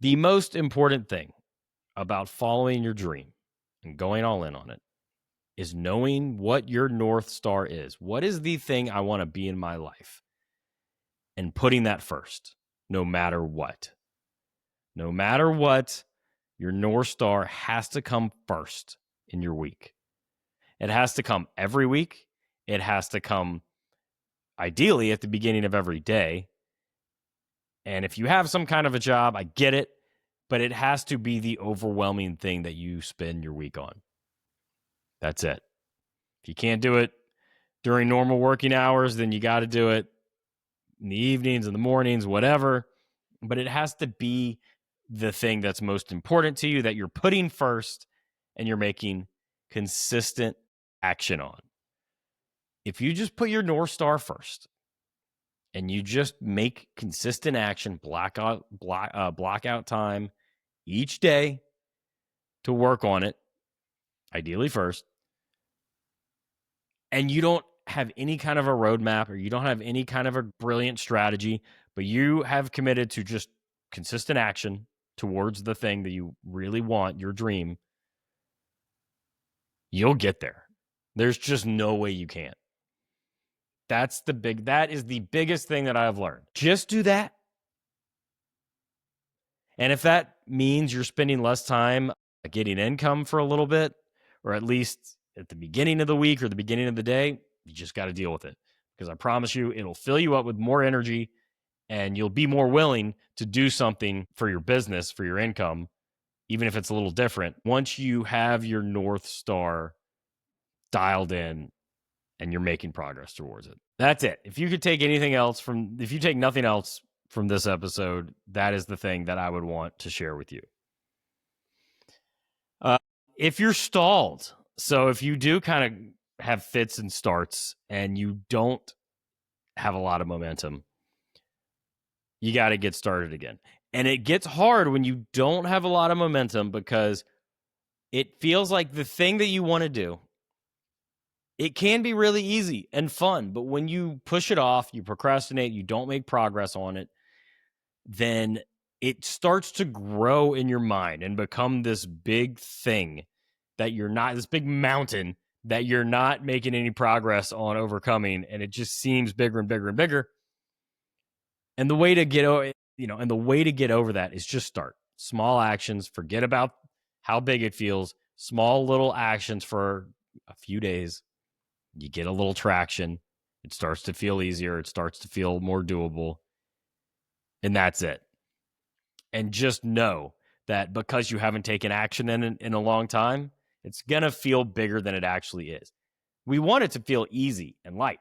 The most important thing about following your dream and going all in on it is knowing what your North Star is. What is the thing I want to be in my life? And putting that first, no matter what. No matter what, your North Star has to come first in your week. It has to come every week. It has to come ideally at the beginning of every day. And if you have some kind of a job, I get it, but it has to be the overwhelming thing that you spend your week on. That's it. If you can't do it during normal working hours, then you got to do it in the evenings, in the mornings, whatever. But it has to be the thing that's most important to you that you're putting first and you're making consistent action on. If you just put your North Star first and you just make consistent action, block out time each day to work on it, ideally first, and you don't have any kind of a roadmap or you don't have any kind of a brilliant strategy, but you have committed to just consistent action towards the thing that you really want, your dream, you'll get there. There's just no way you can't. That is the biggest thing that I've learned. Just do that. And if that means you're spending less time getting income for a little bit, or at least at the beginning of the week or the beginning of the day, you just got to deal with it. Because I promise you, it'll fill you up with more energy and you'll be more willing to do something for your business, for your income, even if it's a little different. Once you have your North Star dialed in and you're making progress towards it. That's it. If you take nothing else from this episode, that is the thing that I would want to share with you. If you're stalled, so if you do kind of have fits and starts and you don't have a lot of momentum, you got to get started again. And it gets hard when you don't have a lot of momentum because it feels like the thing that you want to do, it can be really easy and fun, but when you push it off, you procrastinate, you don't make progress on it, then it starts to grow in your mind and become this big thing that you're not, this big mountain that you're not making any progress on overcoming. And it just seems bigger and bigger and bigger. And the way to get over that is just start small actions, forget about how big it feels, small little actions for a few days. You get a little traction. It starts to feel easier. It starts to feel more doable. And that's it. And just know that because you haven't taken action in a long time, it's going to feel bigger than it actually is. We want it to feel easy and light.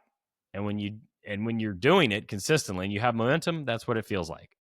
And when you're doing it consistently and you have momentum, that's what it feels like.